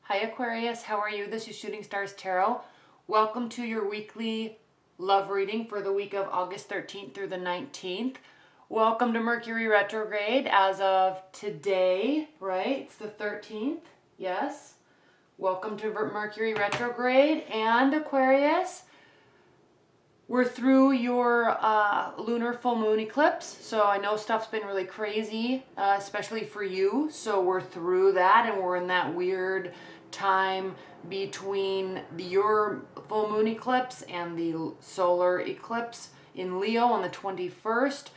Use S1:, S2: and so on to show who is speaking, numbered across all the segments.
S1: Hi Aquarius, how are you? This is Shooting Stars Tarot. Welcome to your weekly love reading for the week of August 13th through the 19th. Welcome to Mercury retrograde as of today, right? It's the 13th, yes. Welcome to Mercury retrograde and Aquarius. We're through your lunar full moon eclipse, so I know stuff's been really crazy, especially for you. So we're through that, and we're in that weird time between your full moon eclipse and the solar eclipse in Leo on the 21st.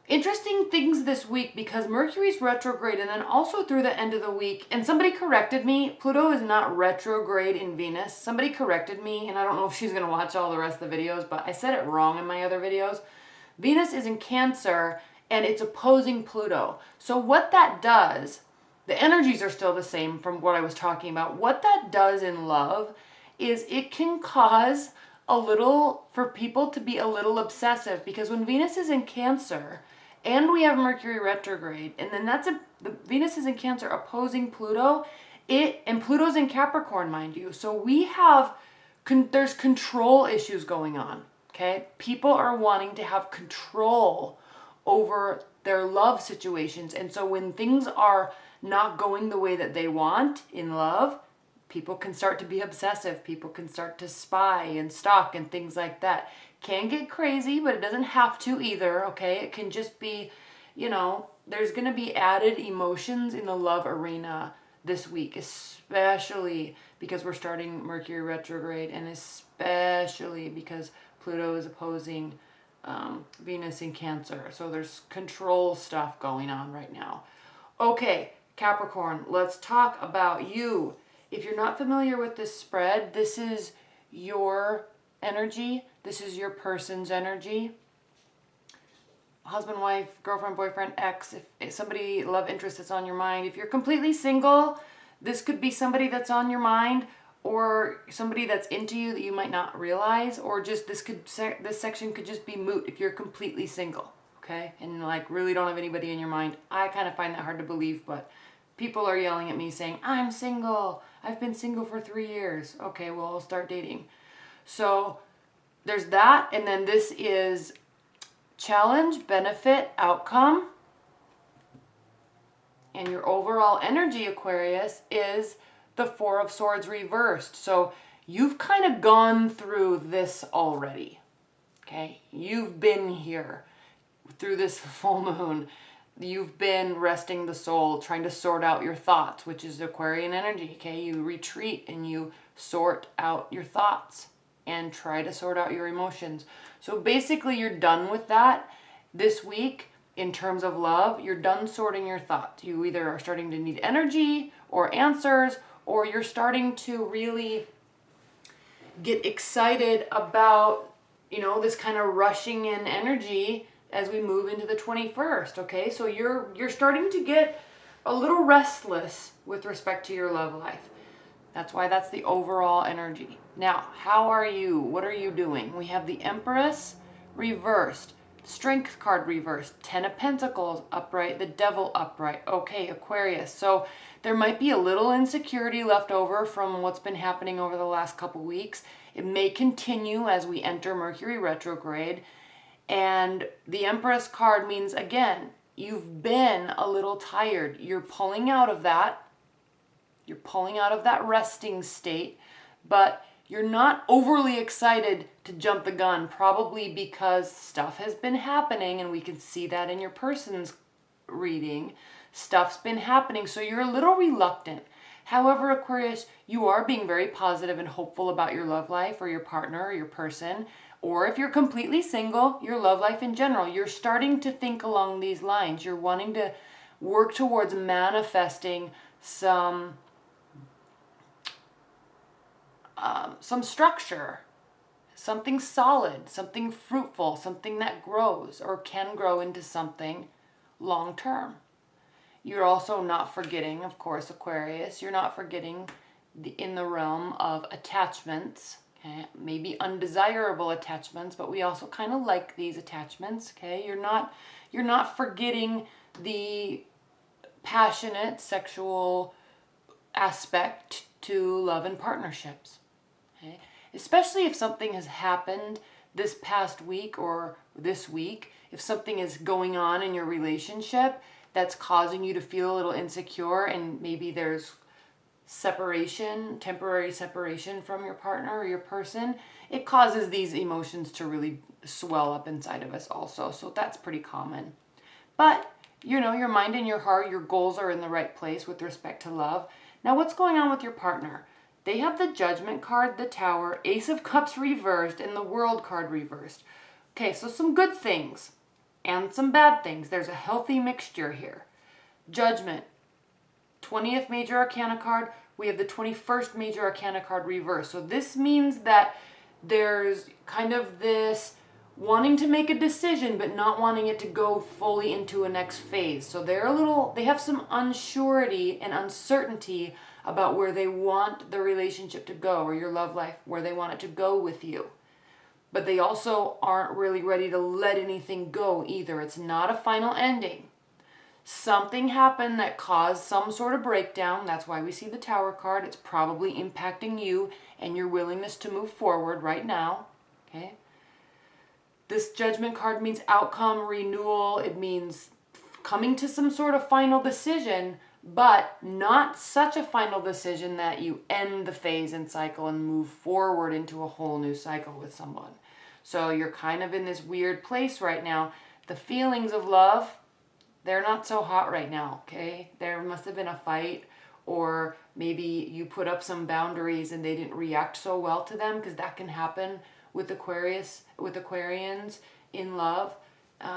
S1: Interesting things this week because Mercury's retrograde, and then also through the end of the week, and somebody corrected me, Pluto is not retrograde in Venus. Somebody corrected me, and I don't know if she's going to watch all the rest of the videos, but I said it wrong in my other videos. Venus is in Cancer, and it's opposing Pluto. So what that does, the energies are still the same from what I was talking about. What that does in love is it can cause for people to be a little obsessive, because when Venus is in Cancer and we have Mercury retrograde, and then the Venus is in Cancer opposing Pluto, and Pluto's in Capricorn, mind you. So there's control issues going on, okay? People are wanting to have control over their love situations. And so when things are not going the way that they want in love, people can start to be obsessive. People can start to spy and stalk and things like that. Can get crazy, but it doesn't have to either, okay? It can just be, there's going to be added emotions in the love arena this week, especially because we're starting Mercury retrograde, and especially because Pluto is opposing Venus in Cancer. So there's control stuff going on right now. Okay, Capricorn, let's talk about you. If you're not familiar with this spread, this is your energy. This is your person's energy. Husband, wife, girlfriend, boyfriend, ex, if somebody, love interest that's on your mind. If you're completely single, this could be somebody that's on your mind, or somebody that's into you that you might not realize, or just this section could just be moot if you're completely single, okay? And really don't have anybody in your mind. I kind of find that hard to believe, but people are yelling at me saying, I'm single. I've been single for 3 years. Okay, well, I'll start dating. So there's that. And then this is challenge, benefit, outcome. And your overall energy, Aquarius, is the Four of Swords reversed. So you've kind of gone through this already. Okay, you've been here through this full moon. You've been resting the soul, trying to sort out your thoughts, which is Aquarian energy, okay? You retreat and you sort out your thoughts and try to sort out your emotions. So basically you're done with that this week in terms of love. You're done sorting your thoughts. You either are starting to need energy or answers, or you're starting to really get excited about, this kind of rushing in energy as we move into the 21st, okay? So you're starting to get a little restless with respect to your love life. That's why that's the overall energy. Now, how are you? What are you doing? We have the Empress reversed, Strength card reversed, Ten of Pentacles upright, the Devil upright. Okay, Aquarius. So there might be a little insecurity left over from what's been happening over the last couple weeks. It may continue as we enter Mercury retrograde. And the Empress card means, again, you've been a little tired. You're pulling out of that. You're pulling out of that resting state, but you're not overly excited to jump the gun, probably because stuff has been happening, and we can see that in your person's reading. Stuff's been happening, so you're a little reluctant. However, Aquarius, you are being very positive and hopeful about your love life or your partner or your person. Or if you're completely single, your love life in general, you're starting to think along these lines. You're wanting to work towards manifesting some structure, something solid, something fruitful, something that grows or can grow into something long term. You're also not forgetting, of course, Aquarius, you're not forgetting in the realm of attachments. Okay, maybe undesirable attachments, but we also kind of like these attachments. Okay, you're not forgetting the passionate sexual aspect to love and partnerships. Okay? Especially if something has happened this past week or this week, if something is going on in your relationship that's causing you to feel a little insecure, and maybe there's separation, temporary separation from your partner or your person, it causes these emotions to really swell up inside of us also. So that's pretty common. But, you know, your mind and your heart, your goals are in the right place with respect to love. Now, what's going on with your partner? They have the Judgment card, the Tower, Ace of Cups reversed, and the World card reversed. Okay, so some good things and some bad things. There's a healthy mixture here. Judgment, 20th Major Arcana card. We have the 21st Major Arcana card reversed. So this means that there's kind of this wanting to make a decision but not wanting it to go fully into a next phase. So they have some unsurety and uncertainty about where they want the relationship to go, or your love life, where they want it to go with you. But they also aren't really ready to let anything go either. It's not a final ending. Something happened that caused some sort of breakdown. That's why we see the Tower card. It's probably impacting you and your willingness to move forward right now. Okay? This Judgment card means outcome, renewal. It means coming to some sort of final decision, but not such a final decision that you end the phase and cycle and move forward into a whole new cycle with someone. So you're kind of in this weird place right now. The feelings of love, they're not so hot right now, okay? There must have been a fight, or maybe you put up some boundaries and they didn't react so well to them, because that can happen with Aquarians in love.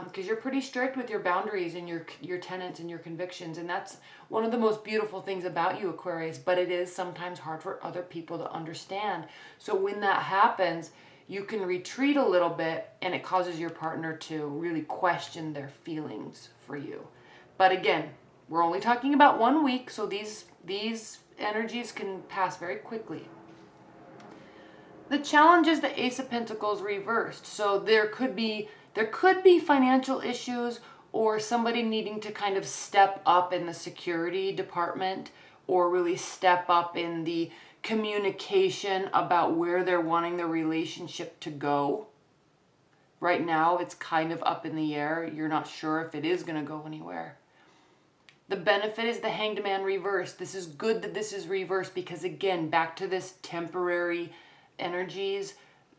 S1: Because you're pretty strict with your boundaries and your tenets and your convictions, and that's one of the most beautiful things about you, Aquarius, but it is sometimes hard for other people to understand. So when that happens, you can retreat a little bit, and it causes your partner to really question their feelings for you. But again, we're only talking about 1 week, so these energies can pass very quickly. The challenge is the Ace of Pentacles reversed. So there could be financial issues, or somebody needing to kind of step up in the security department, or really step up in the communication about where they're wanting the relationship to go. Right now, it's kind of up in the air. You're not sure if it is going to go anywhere. The benefit is the Hanged Man reversed. This is good that this is reversed, because again, back to this temporary energies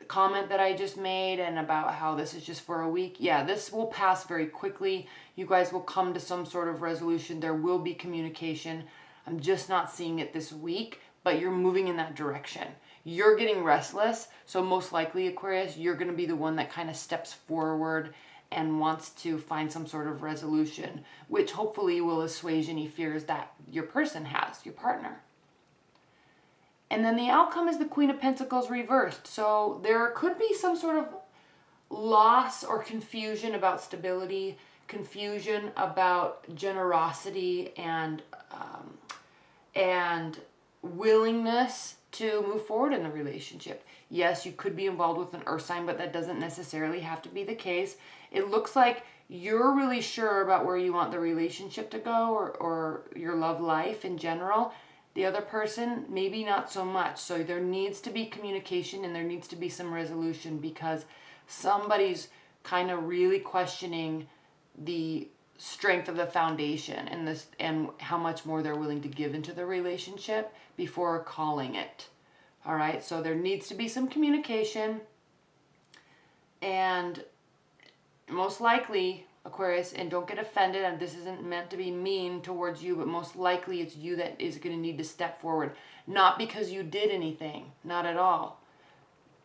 S1: comment that I just made, and about how this is just for a week. Yeah, this will pass very quickly. You guys will come to some sort of resolution. There will be communication. I'm just not seeing it this week, but you're moving in that direction. You're getting restless, so most likely, Aquarius, you're going to be the one that kind of steps forward and wants to find some sort of resolution, which hopefully will assuage any fears that your person has, your partner. And then the outcome is the Queen of Pentacles reversed. So there could be some sort of loss or confusion about stability, confusion about generosity, and willingness to move forward in the relationship. Yes, you could be involved with an earth sign, but that doesn't necessarily have to be the case. It looks like you're really sure about where you want the relationship to go, or your love life in general. The other person, maybe not so much. So there needs to be communication, and there needs to be some resolution, because somebody's kind of really questioning the strength of the foundation and how much more they're willing to give into the relationship before calling it. All right, so there needs to be some communication, and most likely, Aquarius, and don't get offended, and this isn't meant to be mean towards you, but most likely it's you that is going to need to step forward. Not because you did anything, not at all.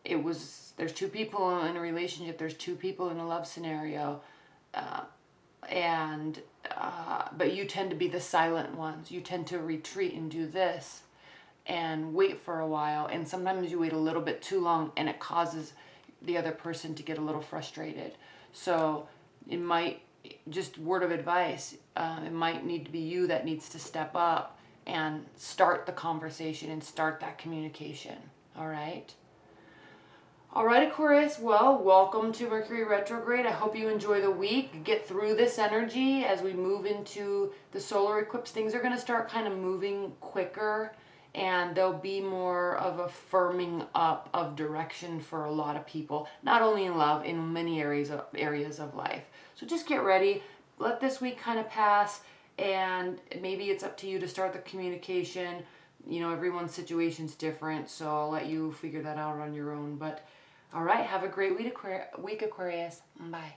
S1: There's two people in a relationship, there's two people in a love scenario, but you tend to be the silent ones. You tend to retreat and do this and wait for a while, and sometimes you wait a little bit too long, and it causes the other person to get a little frustrated. So it might, just word of advice, it might need to be you that needs to step up and start the conversation and start that communication. All right? All right, Aquarius, well, welcome to Mercury retrograde. I hope you enjoy the week. Get through this energy as we move into the solar eclipse. Things are going to start kind of moving quicker, and there'll be more of a firming up of direction for a lot of people, not only in love, in many areas of life. So just get ready. Let this week kind of pass, and maybe it's up to you to start the communication. You know, everyone's situation's different, so I'll let you figure that out on your own. But all right, have a great week, Aquarius. Bye.